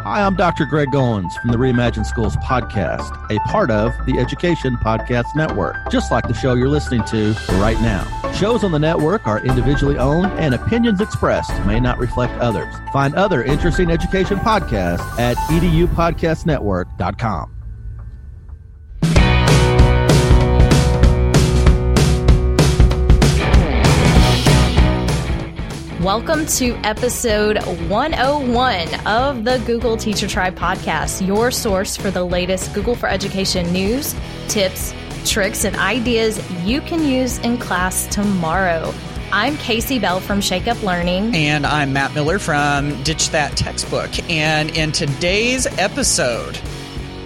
Hi, I'm Dr. Greg Owens from the Reimagine Schools podcast, a part of the Education Podcast Network, just like the show you're listening to right now. Shows on the network are individually owned and opinions expressed may not reflect others. Find other interesting education podcasts at edupodcastnetwork.com. Welcome to episode 101 of the Google Teacher Tribe podcast, your source for the latest Google for Education news, tips, tricks, and ideas you can use in class tomorrow. I'm Casey Bell from Shake Up Learning. And I'm Matt Miller from Ditch That Textbook. And in today's episode,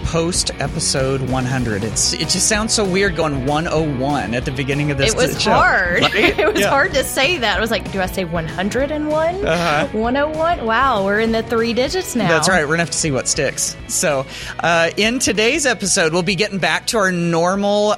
post episode 100. It just sounds so weird going 101 at the beginning of this show. It was hard. Right? It was hard to say that. I was like, do I say 101? 101? Wow, we're in the three digits now. That's right. We're going to have to see what sticks. So in today's episode, we'll be getting back to our normal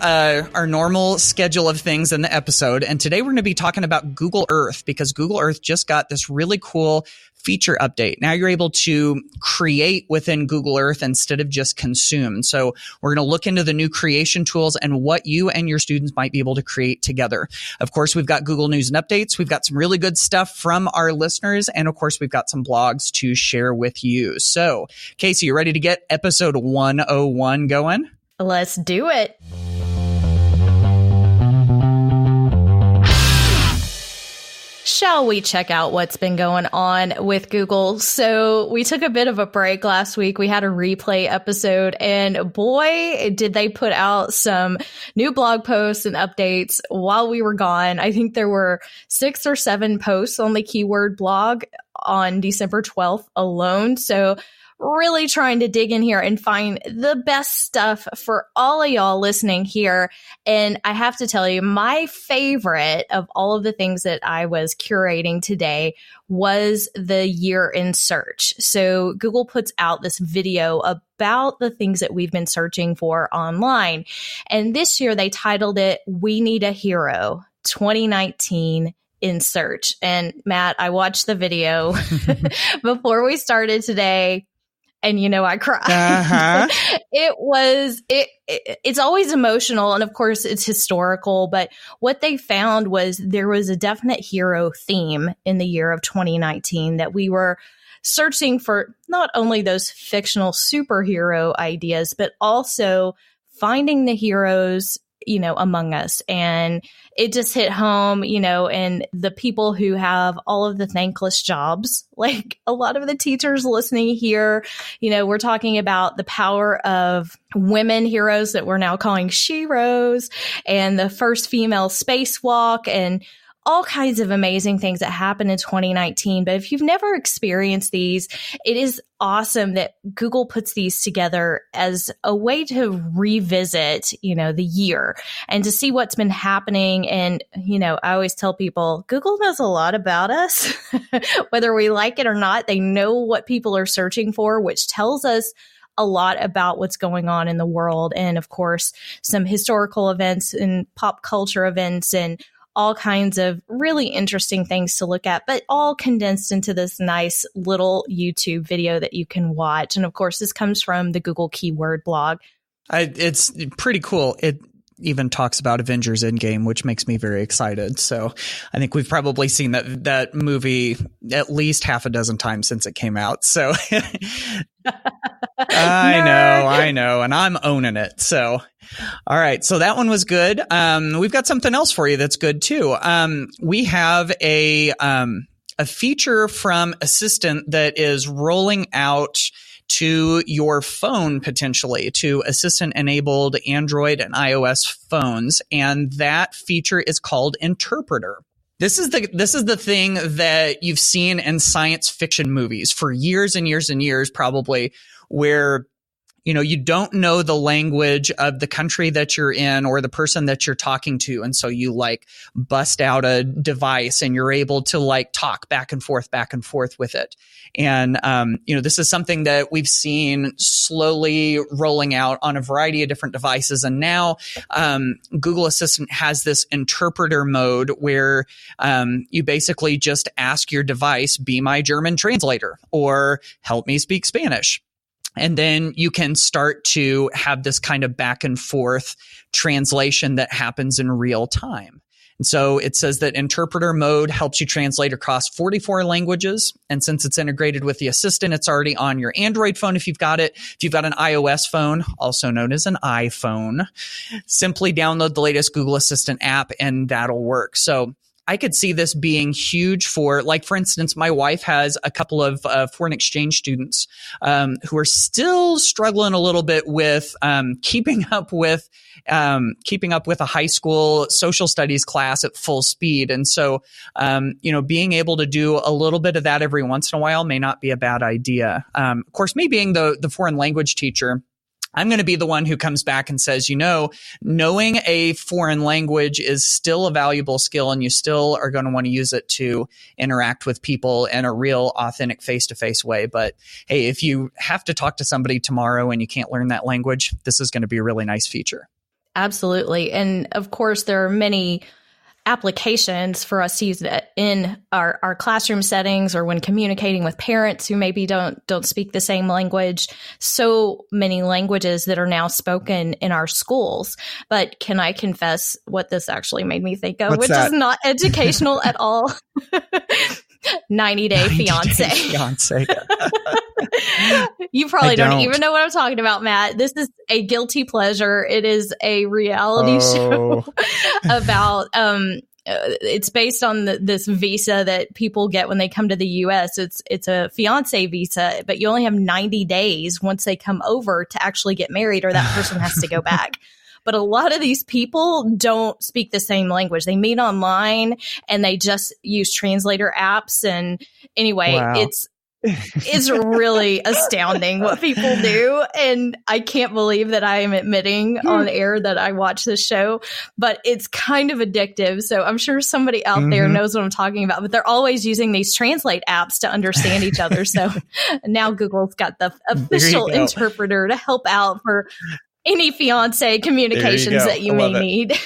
schedule of things in the episode. And today we're going to be talking about Google Earth, because Google Earth just got this really cool feature update. Now you're able to create within Google Earth instead of just consume. So we're going to look into the new creation tools and what you and your students might be able to create together. Of course, we've got Google News and Updates. We've got some really good stuff from our listeners. And of course, we've got some blogs to share with you. So Casey, you ready to get episode 101 going? Let's do it. Shall we check out what's been going on with Google? So we took a bit of a break last week. We had a replay episode, and boy, did they put out some new blog posts and updates while we were gone. I think there were 6 or 7 posts on the keyword blog on December 12th alone. So really trying to dig in here and find the best stuff for all of y'all listening here. And I have to tell you, my favorite of all of the things that I was curating today was the year in search. So Google puts out this video about the things that we've been searching for online. And this year they titled it, "We Need a Hero 2019 in Search." And Matt, I watched the video before we started today. And, you know, I cried. Uh-huh. It's always emotional. And of course, it's historical. But what they found was there was a definite hero theme in the year of 2019 that we were searching for, not only those fictional superhero ideas, but also finding the heroes, you know, among us. And it just hit home, you know, and the people who have all of the thankless jobs, like a lot of the teachers listening here, you know, we're talking about the power of women heroes that we're now calling sheroes, and the first female spacewalk, and all kinds of amazing things that happened in 2019. But if you've never experienced these, it is awesome that Google puts these together as a way to revisit, you know, the year and to see what's been happening. And, you know, I always tell people, Google knows a lot about us, whether we like it or not. They know what people are searching for, which tells us a lot about what's going on in the world. And of course, some historical events and pop culture events and all kinds of really interesting things to look at, but all condensed into this nice little YouTube video that you can watch. And of course, this comes from the Google keyword blog. It's pretty cool. It even talks about Avengers Endgame, which makes me very excited. So I think we've probably seen that movie at least half a dozen times since it came out. So I know. And I'm owning it. So, all right. So that one was good. We've got something else for you that's good too. We have a feature from Assistant that is rolling out to your phone, potentially to Assistant-enabled Android and iOS phones, and that feature is called Interpreter. This is the thing that you've seen in science fiction movies for years and years and years, probably, where you don't know the language of the country that you're in or the person that you're talking to. And so you like bust out a device and you're able to like talk back and forth with it. And, this is something that we've seen slowly rolling out on a variety of different devices. And now, Google Assistant has this interpreter mode where, you basically just ask your device, be my German translator or help me speak Spanish. And then you can start to have this kind of back and forth translation that happens in real time. And so it says that interpreter mode helps you translate across 44 languages. And since it's integrated with the assistant, it's already on your Android phone if you've got it. If you've got an iOS phone, also known as an iPhone, simply download the latest Google Assistant app and that'll work. So I could see this being huge for, like, for instance, my wife has a couple of foreign exchange students who are still struggling a little bit with keeping up with a high school social studies class at full speed. And so, being able to do a little bit of that every once in a while may not be a bad idea. Of course, me being the foreign language teacher, I'm going to be the one who comes back and says, knowing a foreign language is still a valuable skill and you still are going to want to use it to interact with people in a real, authentic, face-to-face way. But hey, if you have to talk to somebody tomorrow and you can't learn that language, this is going to be a really nice feature. Absolutely. And of course, there are many applications for us to use it in our classroom settings or when communicating with parents who maybe don't speak the same language. So many languages that are now spoken in our schools. But can I confess what this actually made me think of, What's which that? is not educational at all. 90 Day Fiance. You probably don't even know what I'm talking about, Matt. This is a guilty pleasure. It is a reality show about it's based on this visa that people get when they come to the U.S. It's a fiance visa, but you only have 90 days once they come over to actually get married, or that person has to go back. But a lot of these people don't speak the same language. They meet online and they just use translator apps. And anyway, wow. It's really astounding what people do. And I can't believe that I am admitting on air that I watch this show, but it's kind of addictive. So I'm sure somebody out there knows what I'm talking about, but they're always using these translate apps to understand each other. So now Google's got the official interpreter to help out for any fiance communications that you may need.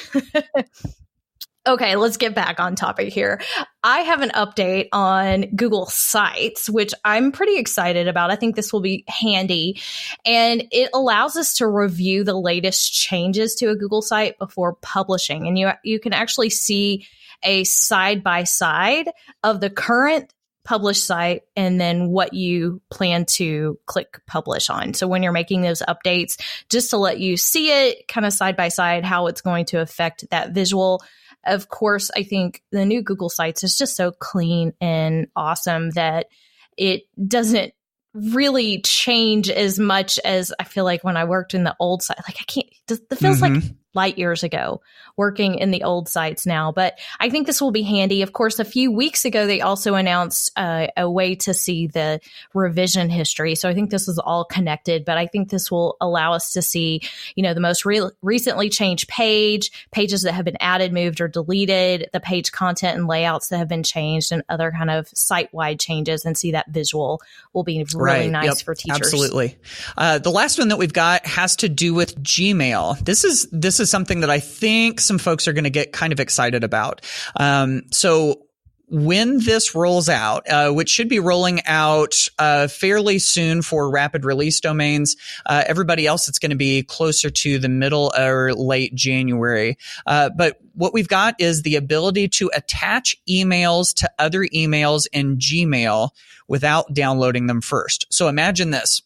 Okay, let's get back on topic here. I have an update on Google Sites, which I'm pretty excited about. I think this will be handy. And it allows us to review the latest changes to a Google site before publishing. And you can actually see a side-by-side of the current published site and then what you plan to click publish on. So when you're making those updates, just to let you see it kind of side by side, how it's going to affect that visual. Of course, I think the new Google Sites is just so clean and awesome that it doesn't really change as much as I feel like when I worked in the old site. Like it feels like light years ago working in the old sites now. But I think this will be handy. Of course, a few weeks ago, they also announced a way to see the revision history. So I think this is all connected, but I think this will allow us to see, the most recently changed pages that have been added, moved, or deleted, the page content and layouts that have been changed, and other kind of site-wide changes, and see that visual will be really nice for teachers. Absolutely. The last one that we've got has to do with Gmail. This is something that I think some folks are going to get kind of excited about. So when this rolls out, which should be rolling out fairly soon for rapid release domains, everybody else, it's going to be closer to the middle or late January. But what we've got is the ability to attach emails to other emails in Gmail without downloading them first. So imagine this.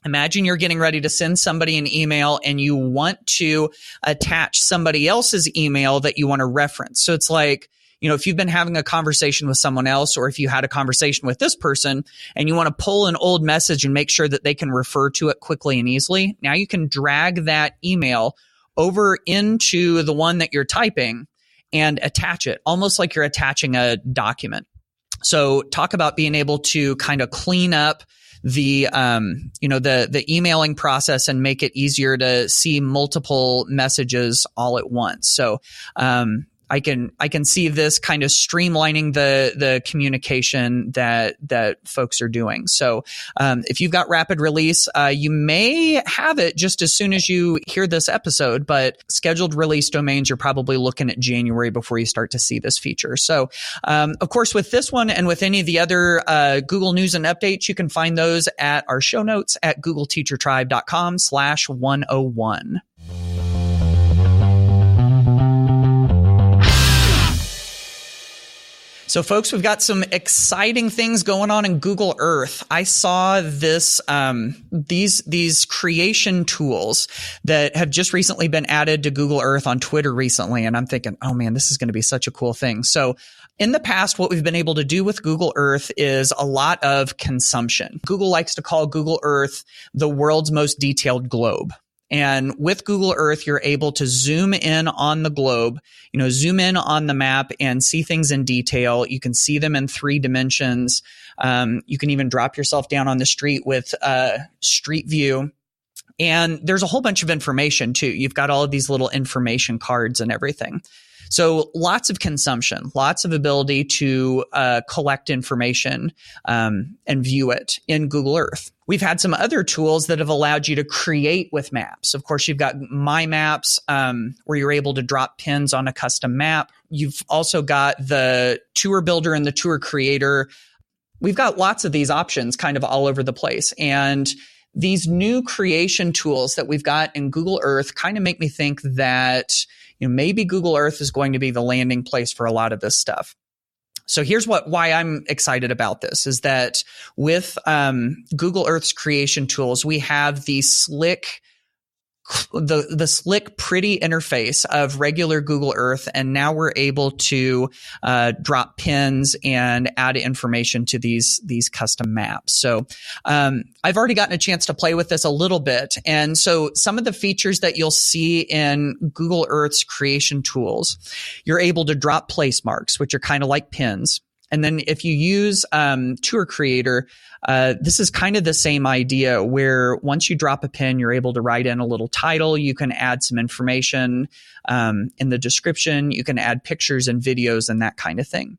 Imagine you're getting ready to send somebody an email and you want to attach somebody else's email that you want to reference. So it's like, if you've been having a conversation with someone else, or if you had a conversation with this person and you want to pull an old message and make sure that they can refer to it quickly and easily, now you can drag that email over into the one that you're typing and attach it, almost like you're attaching a document. So talk about being able to kind of clean up the the emailing process and make it easier to see multiple messages all at once. So I can see this kind of streamlining the communication that folks are doing. So if you've got rapid release, you may have it just as soon as you hear this episode, but scheduled release domains, you're probably looking at January before you start to see this feature. So of course, with this one and with any of the other Google News and updates, you can find those at our show notes at googleteachertribe.com/101. So folks, we've got some exciting things going on in Google Earth. I saw this, these creation tools that have just recently been added to Google Earth on Twitter recently. And I'm thinking, oh man, this is going to be such a cool thing. So in the past, what we've been able to do with Google Earth is a lot of consumption. Google likes to call Google Earth the world's most detailed globe. And with Google Earth, you're able to zoom in on the globe, zoom in on the map and see things in detail. You can see them in 3 dimensions. You can even drop yourself down on the street with Street View. And there's a whole bunch of information too. You've got all of these little information cards and everything. So lots of consumption, lots of ability to collect information and view it in Google Earth. We've had some other tools that have allowed you to create with maps. Of course, you've got My Maps, where you're able to drop pins on a custom map. You've also got the Tour Builder and the Tour Creator. We've got lots of these options kind of all over the place. And these new creation tools that we've got in Google Earth kind of make me think that maybe Google Earth is going to be the landing place for a lot of this stuff. So here's why I'm excited about this is that with Google Earth's creation tools, we have the slick, pretty interface of regular Google Earth. And now we're able to drop pins and add information to these custom maps. So I've already gotten a chance to play with this a little bit. And so some of the features that you'll see in Google Earth's creation tools, you're able to drop place marks, which are kind of like pins. And then if you use Tour Creator, this is kind of the same idea where once you drop a pin, you're able to write in a little title. You can add some information in the description. You can add pictures and videos and that kind of thing.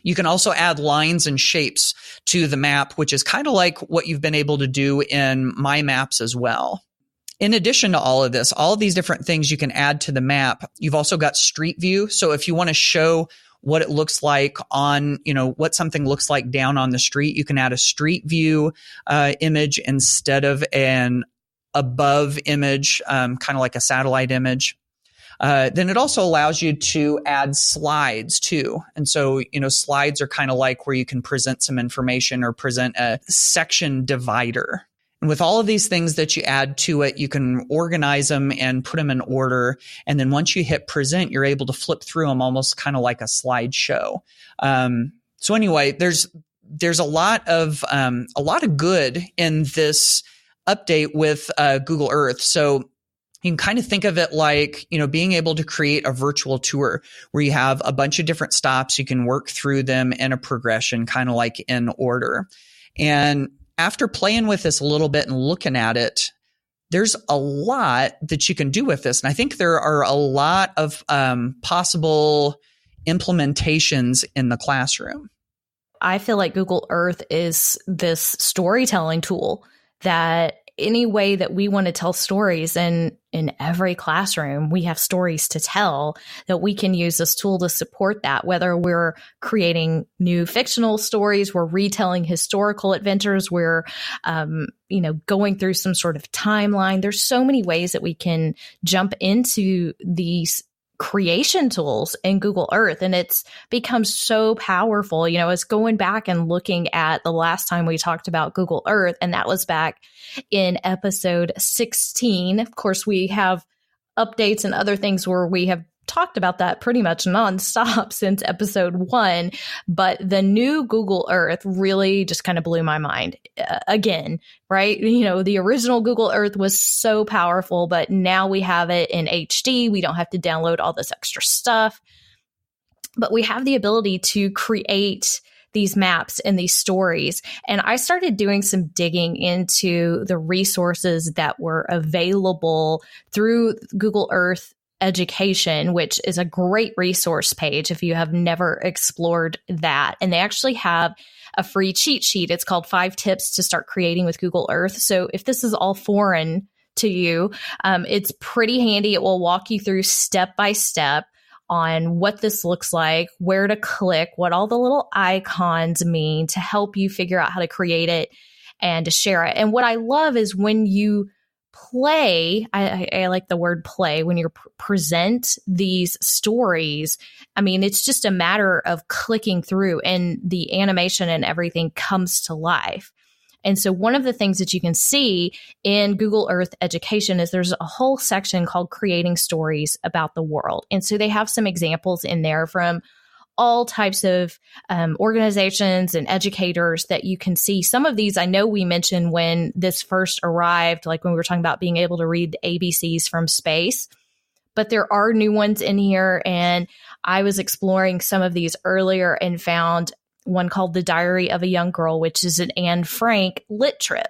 You can also add lines and shapes to the map, which is kind of like what you've been able to do in My Maps as well. In addition to all of this, all of these different things you can add to the map, you've also got Street View. So if you want to show what it looks like on, what something looks like down on the street, you can add a Street View image instead of an above image, kind of like a satellite image. Then it also allows you to add slides too. And so, slides are kind of like where you can present some information or present a section divider. And with all of these things that you add to it, you can organize them and put them in order. And then once you hit present, you're able to flip through them almost kind of like a slideshow. So anyway, there's a lot of good in this update with Google Earth. So you can kind of think of it like, being able to create a virtual tour where you have a bunch of different stops. You can work through them in a progression, kind of like in order. And after playing with this a little bit and looking at it, there's a lot that you can do with this. And I think there are a lot of possible implementations in the classroom. I feel like Google Earth is this storytelling tool that any way that we want to tell stories, and in every classroom, we have stories to tell, that we can use this tool to support that, whether we're creating new fictional stories, we're retelling historical adventures, we're, going through some sort of timeline. There's so many ways that we can jump into these creation tools in Google Earth, and it's become so powerful. It's going back and looking at the last time we talked about Google Earth, and that was back in episode 16. Of course, we have updates and other things where we have talked about that pretty much nonstop since episode 1, but the new Google Earth really just kind of blew my mind again, right? The original Google Earth was so powerful, but now we have it in HD. We don't have to download all this extra stuff, but we have the ability to create these maps and these stories. And I started doing some digging into the resources that were available through Google Earth Education, which is a great resource page if you have never explored that. And they actually have a free cheat sheet. It's called 5 Tips to Start Creating with Google Earth. So if this is all foreign to you, it's pretty handy. It will walk you through step by step on what this looks like, where to click, what all the little icons mean to help you figure out how to create it and to share it. And what I love is when you play, I like the word play, when you present these stories, I mean, it's just a matter of clicking through and the animation and everything comes to life. And so one of the things that you can see in Google Earth Education is there's a whole section called Creating Stories About the World. And so they have some examples in there from all types of organizations and educators that you can see. Some of these I know we mentioned when this first arrived, like when we were talking about being able to read the ABCs from space, but there are new ones in here. And I was exploring some of these earlier and found one called The Diary of a Young Girl, which is an Anne Frank LitTrip.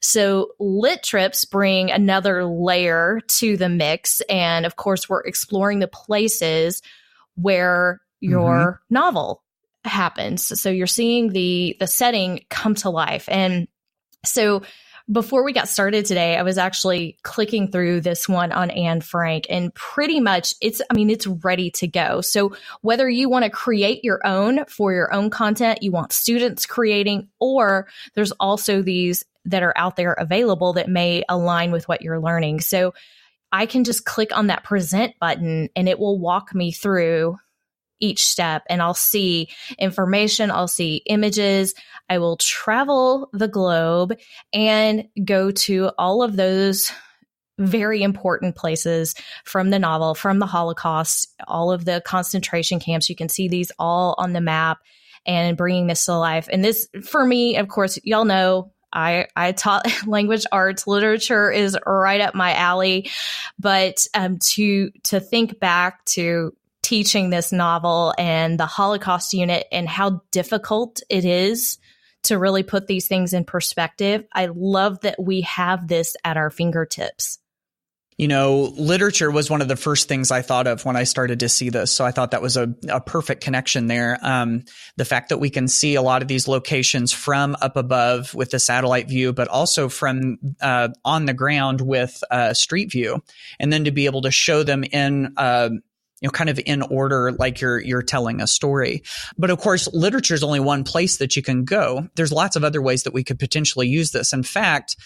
So LitTrips bring another layer to the mix. And of course, we're exploring the places where your novel happens. So you're seeing the setting come to life. And so before we got started today, I was actually clicking through this one on Anne Frank, and pretty much it's ready to go. So whether you want to create your own for your own content, you want students creating, or there's also these that are out there available that may align with what you're learning. So I can just click on that present button and it will walk me through each step, and I'll see information, I'll see images, I will travel the globe and go to all of those very important places from the novel, from the Holocaust, all of the concentration camps. You can see these all on the map and bringing this to life. And this, for me, of course, y'all know, I taught language arts. Literature is right up my alley. But to think back to teaching this novel and the Holocaust unit and how difficult it is to really put these things in perspective, I love that we have this at our fingertips. You know, literature was one of the first things I thought of when I started to see this. So I thought that was a perfect connection there. The fact that we can see a lot of these locations from up above with the satellite view, but also from on the ground with street view, and then to be able to show them in kind of in order, like you're telling a story. But of course, literature is only one place that you can go. There's lots of other ways that we could potentially use this. In fact,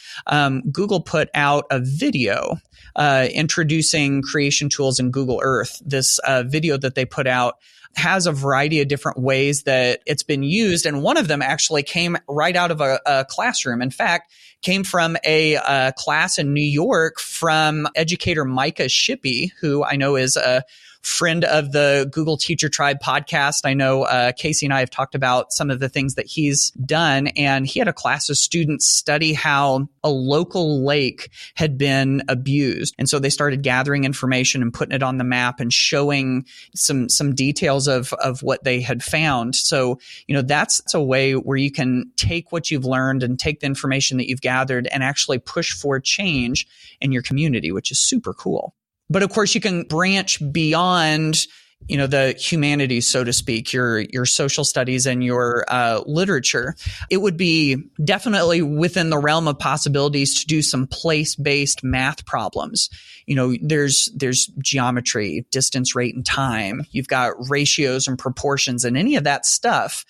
Google put out a video introducing creation tools in Google Earth. This video that they put out has a variety of different ways that it's been used. And one of them actually came right out of a classroom. In fact, came from a class in New York from educator Micah Shippey, who I know is a friend of the Google Teacher Tribe podcast. I know Casey and I have talked about some of the things that he's done, and he had a class of students study how a local lake had been abused. And so they started gathering information and putting it on the map and showing some details of what they had found. So, that's a way where you can take what you've learned and take the information that you've gathered and actually push for change in your community, which is super cool. But of course, you can branch beyond, the humanities, so to speak, your social studies and your literature. It would be definitely within the realm of possibilities to do some place-based math problems. There's geometry, distance, rate, and time. You've got ratios and proportions and any of that stuff.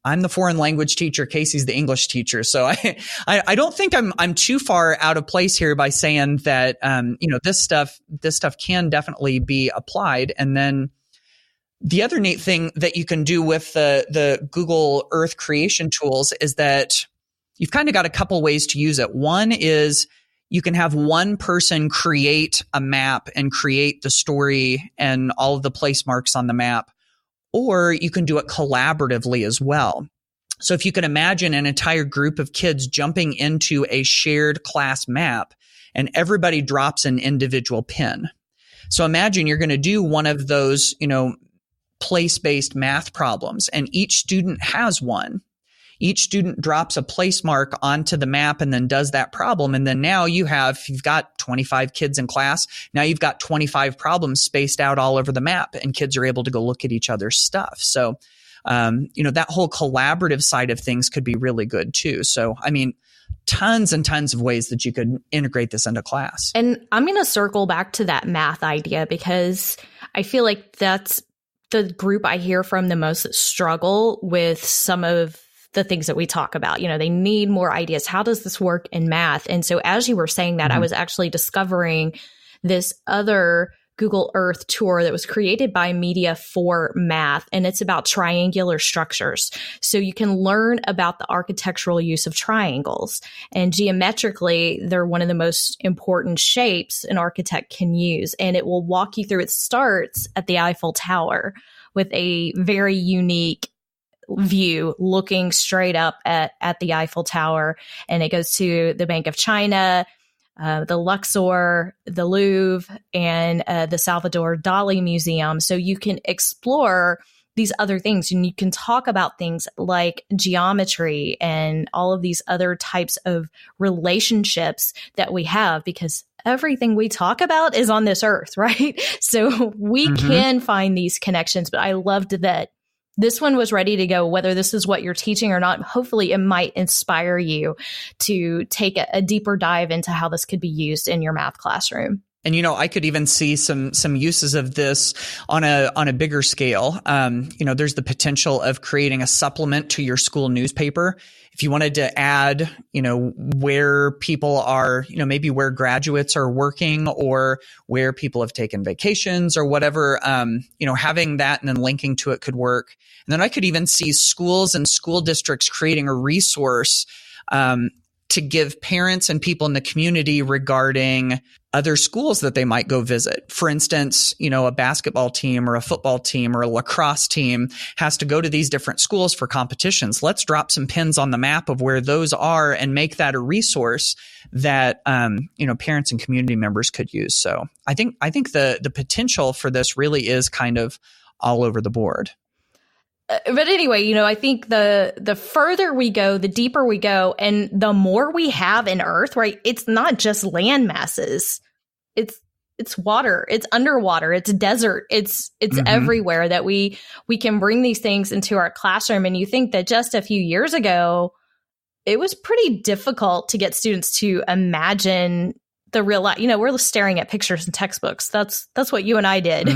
I'm the foreign language teacher. Casey's the English teacher. So I don't think I'm too far out of place here by saying that, this stuff can definitely be applied. And then the other neat thing that you can do with the Google Earth creation tools is that you've kind of got a couple ways to use it. One is you can have one person create a map and create the story and all of the place marks on the map. Or you can do it collaboratively as well. So if you can imagine an entire group of kids jumping into a shared class map and everybody drops an individual pin. So imagine you're going to do one of those, place-based math problems, and each student has one. Each student drops a place mark onto the map and then does that problem. And then now you've got 25 kids in class. Now you've got 25 problems spaced out all over the map, and kids are able to go look at each other's stuff. So, that whole collaborative side of things could be really good too. So, I mean, tons and tons of ways that you could integrate this into class. And I'm going to circle back to that math idea, because I feel like that's the group I hear from the most that struggle with some of the things that we talk about. They need more ideas. How does this work in math? And so as you were saying that, I was actually discovering this other Google Earth tour that was created by Media for Math, and it's about triangular structures. So you can learn about the architectural use of triangles, and geometrically, they're one of the most important shapes an architect can use. And it will walk you through. It starts at the Eiffel Tower with a very unique view looking straight up at the Eiffel Tower, and it goes to the Bank of China, the Luxor, the Louvre, and the Salvador Dali Museum. So you can explore these other things, and you can talk about things like geometry and all of these other types of relationships that we have, because everything we talk about is on this earth, right? So we can find these connections. But I loved that this one was ready to go, whether this is what you're teaching or not. Hopefully it might inspire you to take a deeper dive into how this could be used in your math classroom. And, I could even see some uses of this on a bigger scale. There's the potential of creating a supplement to your school newspaper. If you wanted to add, where people are, maybe where graduates are working or where people have taken vacations or whatever, having that and then linking to it could work. And then I could even see schools and school districts creating a resource, to give parents and people in the community regarding other schools that they might go visit. For instance, a basketball team or a football team or a lacrosse team has to go to these different schools for competitions. Let's drop some pins on the map of where those are and make that a resource that, parents and community members could use. So I think the potential for this really is kind of all over the board. But anyway, I think the further we go, the deeper we go, and the more we have in Earth, right? It's not just land masses. It's water, it's underwater, it's desert, it's everywhere that we can bring these things into our classroom. And you think that just a few years ago, it was pretty difficult to get students to imagine the real life. We're staring at pictures and textbooks. That's what you and I did.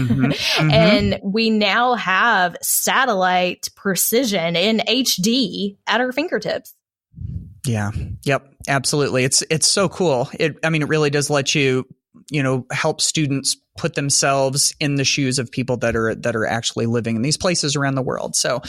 And we now have satellite precision in HD at our fingertips. Yeah. Yep. Absolutely. It's so cool. It really does let you, help students put themselves in the shoes of people that are actually living in these places around the world. So,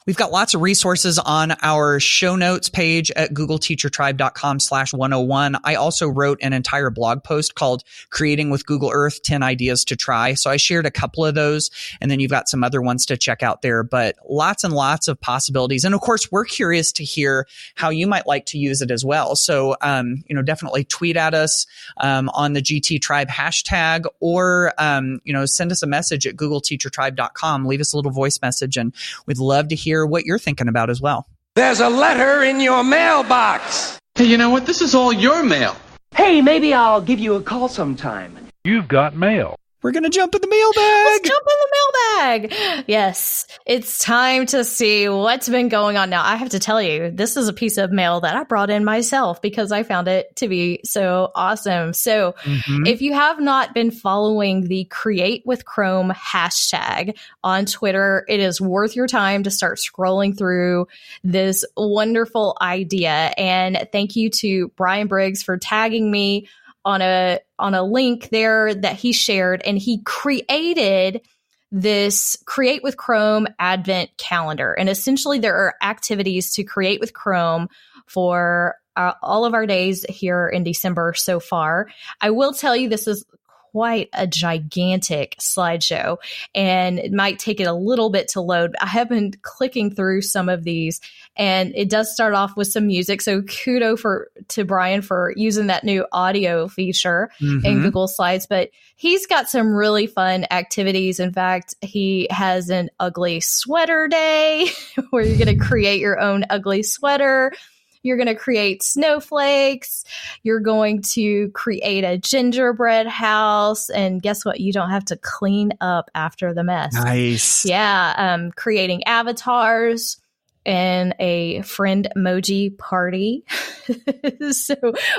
we've got lots of resources on our show notes page at googleteachertribe.com/101. I also wrote an entire blog post called Creating with Google Earth, 10 Ideas to Try. So I shared a couple of those, and then you've got some other ones to check out there, but lots and lots of possibilities. And of course, we're curious to hear how you might like to use it as well. So, definitely tweet at us on the GT Tribe hashtag, or, send us a message at googleteachertribe.com. Leave us a little voice message, and we'd love to hear what you're thinking about as well. There's a letter in your mailbox. Hey, you know what? This is all your mail. Hey, maybe I'll give you a call sometime. You've got mail. We're going to jump in the mailbag. Let's jump in the mailbag. Yes, it's time to see what's been going on. Now, I have to tell you, this is a piece of mail that I brought in myself because I found it to be so awesome. So if you have not been following the Create with Chrome hashtag on Twitter, it is worth your time to start scrolling through this wonderful idea. And thank you to Brian Briggs for tagging me on a link there that he shared, and he created this Create with Chrome Advent calendar. And essentially there are activities to create with Chrome for all of our days here in December so far. I will tell you, this is quite a gigantic slideshow, and it might take it a little bit to load. I have been clicking through some of these, and it does start off with some music. So kudos to Brian for using that new audio feature in Google Slides. But he's got some really fun activities. In fact, he has an ugly sweater day where you're going to create your own ugly sweater. You're going to create snowflakes. You're going to create a gingerbread house. And guess what? You don't have to clean up after the mess. Nice. Yeah. Creating avatars and a friend emoji party. So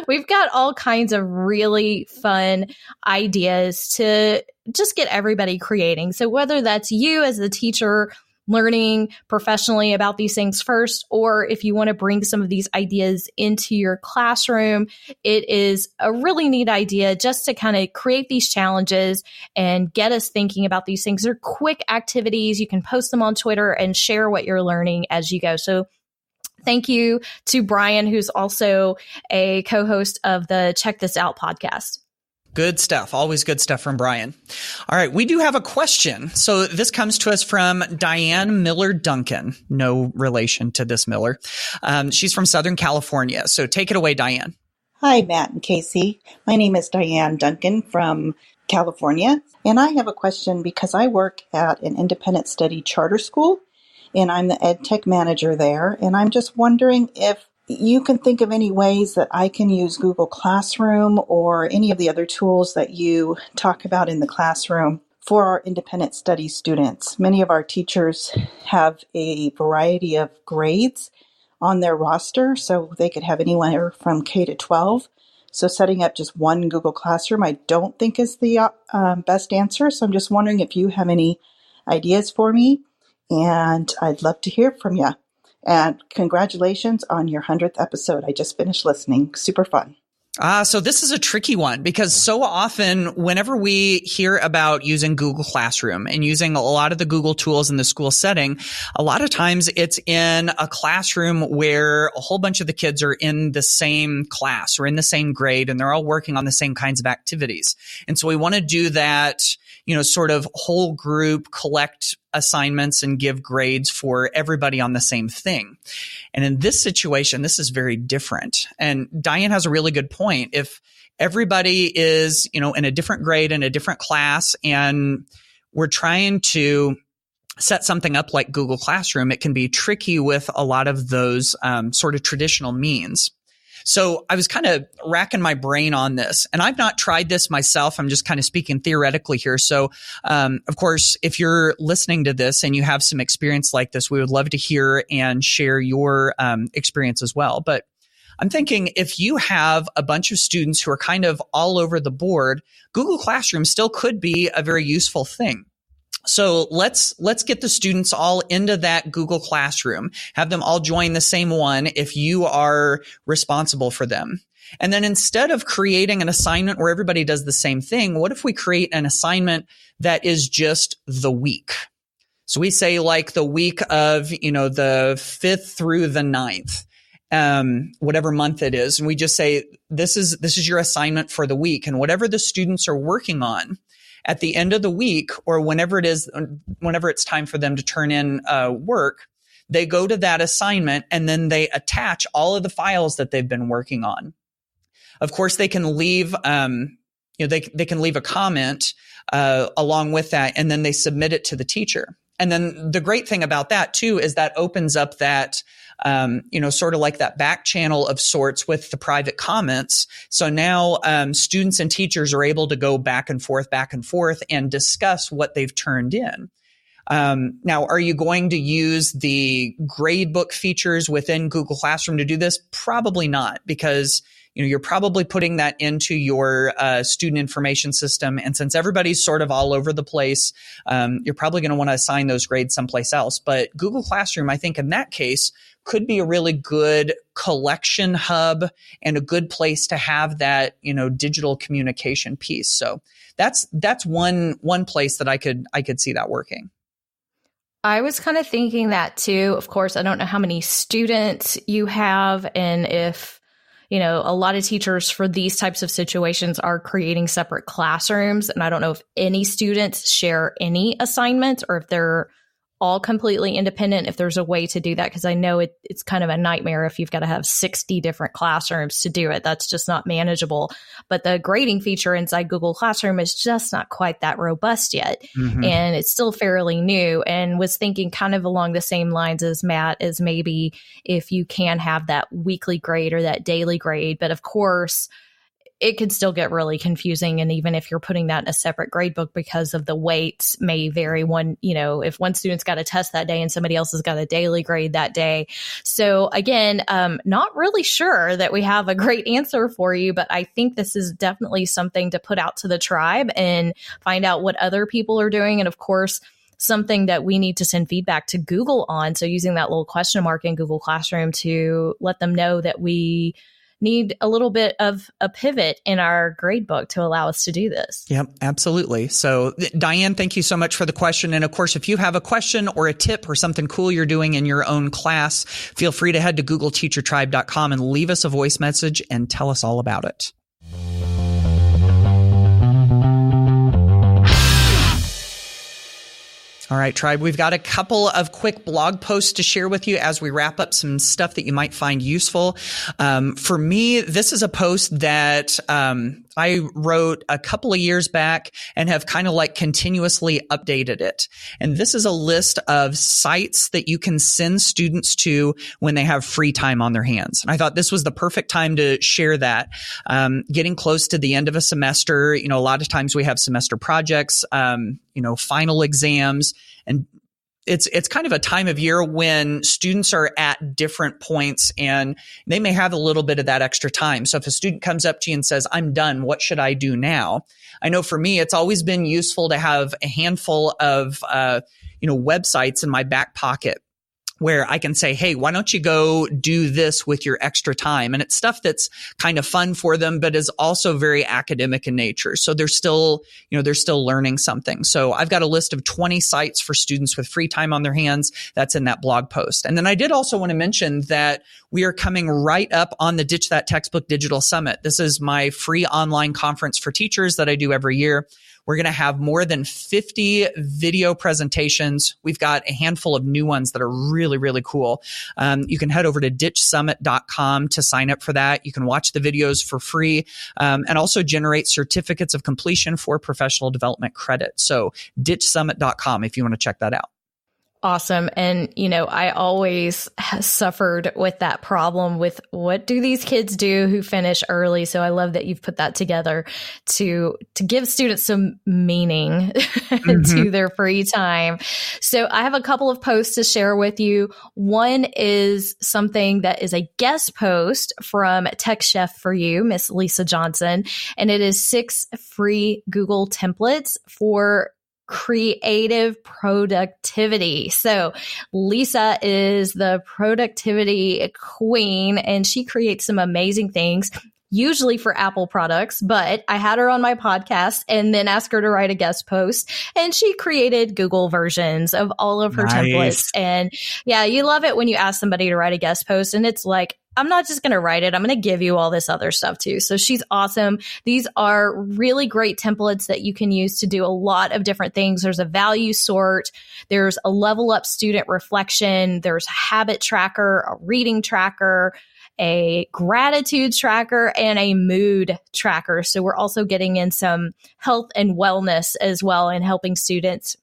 we've got all kinds of really fun ideas to just get everybody creating. So whether that's you as the teacher learning professionally about these things first, or if you want to bring some of these ideas into your classroom, it is a really neat idea just to kind of create these challenges and get us thinking about these things. They're quick activities. You can post them on Twitter and share what you're learning as you go. So thank you to Brian, who's also a co-host of the Check This Out podcast. Good stuff. Always good stuff from Brian. All right. We do have a question. So this comes to us from Diane Miller Duncan. No relation to this Miller. She's from Southern California. So take it away, Diane. Hi, Matt and Casey. My name is Diane Duncan from California. And I have a question because I work at an independent study charter school, and I'm the ed tech manager there. And I'm just wondering if you can think of any ways that I can use Google Classroom or any of the other tools that you talk about in the classroom for our independent study students. Many of our teachers have a variety of grades on their roster, so they could have anywhere from K to 12. So setting up just one Google Classroom, I don't think is the best answer. So I'm just wondering if you have any ideas for me, and I'd love to hear from you. And congratulations on your 100th episode. I just finished listening. Super fun. So this is a tricky one because so often whenever we hear about using Google Classroom and using a lot of the Google tools in the school setting, a lot of times it's in a classroom where a whole bunch of the kids are in the same class or in the same grade, and they're all working on the same kinds of activities. And so we want to do that, sort of whole group, collect assignments and give grades for everybody on the same thing. And in this situation, this is very different. And Diane has a really good point. If everybody is, in a different grade, in a different class, and we're trying to set something up like Google Classroom, it can be tricky with a lot of those sort of traditional means. So I was kind of racking my brain on this, and I've not tried this myself. I'm just kind of speaking theoretically here. So, of course, if you're listening to this and you have some experience like this, we would love to hear and share your experience as well. But I'm thinking if you have a bunch of students who are kind of all over the board, Google Classroom still could be a very useful thing. So let's get the students all into that Google Classroom, have them all join the same one if you are responsible for them. And then instead of creating an assignment where everybody does the same thing, what if we create an assignment that is just the week? So we say like the week of, the 5th through the 9th, whatever month it is. And we just say, this is your assignment for the week. And whatever the students are working on at the end of the week, or whenever it's time for them to turn in work, they go to that assignment and then they attach all of the files that they've been working on. Of course, they can leave, they can leave a comment along with that, and then they submit it to the teacher. And then the great thing about that too is that opens up that, sort of like that back channel of sorts with the private comments. So now students and teachers are able to go back and forth and discuss what they've turned in. Now, are you going to use the gradebook features within Google Classroom to do this? Probably not, because you're probably putting that into your student information system. And since everybody's sort of all over the place, you're probably going to want to assign those grades someplace else. But Google Classroom, I think in that case, could be a really good collection hub and a good place to have that, digital communication piece. So that's one place that I could see that working. I was kind of thinking that too. Of course, I don't know how many students you have and if a lot of teachers for these types of situations are creating separate classrooms. And I don't know if any students share any assignments or if they're all completely independent, if there's a way to do that, because I know it's kind of a nightmare if you've got to have 60 different classrooms to do it. That's just not manageable. But the grading feature inside Google Classroom is just not quite that robust yet. Mm-hmm. And it's still fairly new, and was thinking kind of along the same lines as Matt, is maybe if you can have that weekly grade or that daily grade. But of course, it could still get really confusing. And even if you're putting that in a separate grade book, because of the weights may vary, if one student's got a test that day and somebody else has got a daily grade that day. So again, not really sure that we have a great answer for you, but I think this is definitely something to put out to the tribe and find out what other people are doing. And of course, something that we need to send feedback to Google on. So using that little question mark in Google Classroom to let them know that we need a little bit of a pivot in our grade book to allow us to do this. Yep, absolutely. So Diane, thank you so much for the question. And of course, if you have a question or a tip or something cool you're doing in your own class, feel free to head to googleteachertribe.com and leave us a voice message and tell us all about it. All right, Tribe, we've got a couple of quick blog posts to share with you as we wrap up some stuff that you might find useful. For me, this is a post that I wrote a couple of years back and have kind of like continuously updated it. And this is a list of sites that you can send students to when they have free time on their hands. And I thought this was the perfect time to share that. Getting close to the end of a semester, a lot of times we have semester projects, final exams, and it's kind of a time of year when students are at different points and they may have a little bit of that extra time. So if a student comes up to you and says, I'm done, what should I do now? I know for me, it's always been useful to have a handful of, websites in my back pocket where I can say, hey, why don't you go do this with your extra time? And it's stuff that's kind of fun for them, but is also very academic in nature. So they're still learning something. So I've got a list of 20 sites for students with free time on their hands. That's in that blog post. And then I did also want to mention that we are coming right up on the Ditch That Textbook Digital Summit. This is my free online conference for teachers that I do every year. We're going to have more than 50 video presentations. We've got a handful of new ones that are really, really cool. You can head over to ditchsummit.com to sign up for that. You can watch the videos for free and also generate certificates of completion for professional development credit. So ditchsummit.com if you want to check that out. Awesome. And, I always suffered with that problem with what do these kids do who finish early? So I love that you've put that together to give students some meaning to their free time. So I have a couple of posts to share with you. One is something that is a guest post from Tech Chef for You, Miss Lisa Johnson, and it is 6 free Google templates for creative productivity. So Lisa is the productivity queen, and she creates some amazing things, usually for Apple products, but I had her on my podcast and then asked her to write a guest post, and she created Google versions of all of her templates. And yeah, you love it when you ask somebody to write a guest post and it's like, I'm not just going to write it. I'm going to give you all this other stuff too. So she's awesome. These are really great templates that you can use to do a lot of different things. There's a value sort. There's a level up student reflection. There's a habit tracker, a reading tracker, a gratitude tracker, and a mood tracker. So we're also getting in some health and wellness as well and helping students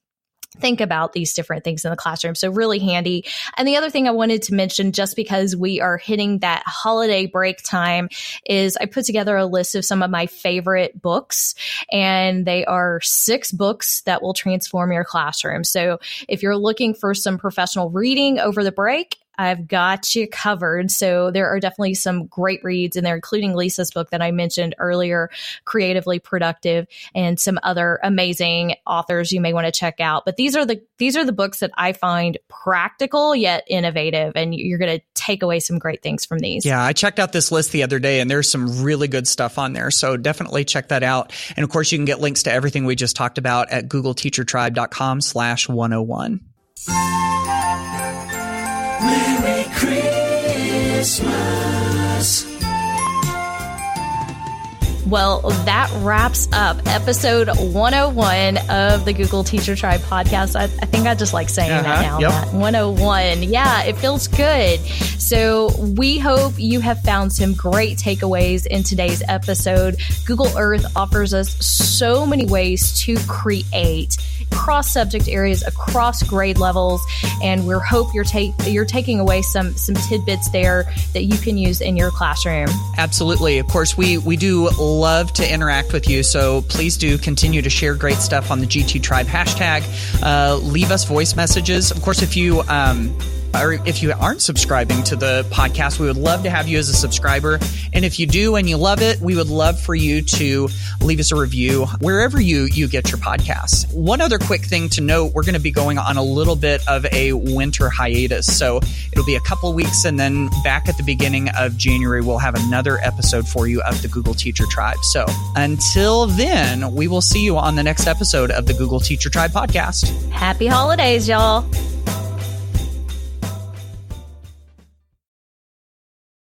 think about these different things in the classroom. So really handy. And the other thing I wanted to mention, just because we are hitting that holiday break time, is I put together a list of some of my favorite books, and they are 6 books that will transform your classroom. So if you're looking for some professional reading over the break, I've got you covered. So there are definitely some great reads in there, including Lisa's book that I mentioned earlier, Creatively Productive, and some other amazing authors you may want to check out. But these are the books that I find practical yet innovative, and you're going to take away some great things from these. Yeah, I checked out this list the other day, and there's some really good stuff on there. So definitely check that out. And of course, you can get links to everything we just talked about at googleteachertribe.com/101. Merry Christmas. Well, that wraps up episode 101 of the Google Teacher Tribe podcast. I think I just like saying that now. Yep. Matt. 101. Yeah, it feels good. So we hope you have found some great takeaways in today's episode. Google Earth offers us so many ways to create across subject areas, across grade levels, and we hope you're taking away some tidbits there that you can use in your classroom. Absolutely. Of course, we do love to interact with you, so please do continue to share great stuff on the GT Tribe hashtag. Leave us voice messages. Of course, if you aren't subscribing to the podcast, we would love to have you as a subscriber. And if you do and you love it, we would love for you to leave us a review wherever you get your podcasts. One other quick thing to note, we're going to be going on a little bit of a winter hiatus. So it'll be a couple weeks, and then back at the beginning of January, we'll have another episode for you of the Google Teacher Tribe. So until then, we will see you on the next episode of the Google Teacher Tribe podcast. Happy holidays, y'all.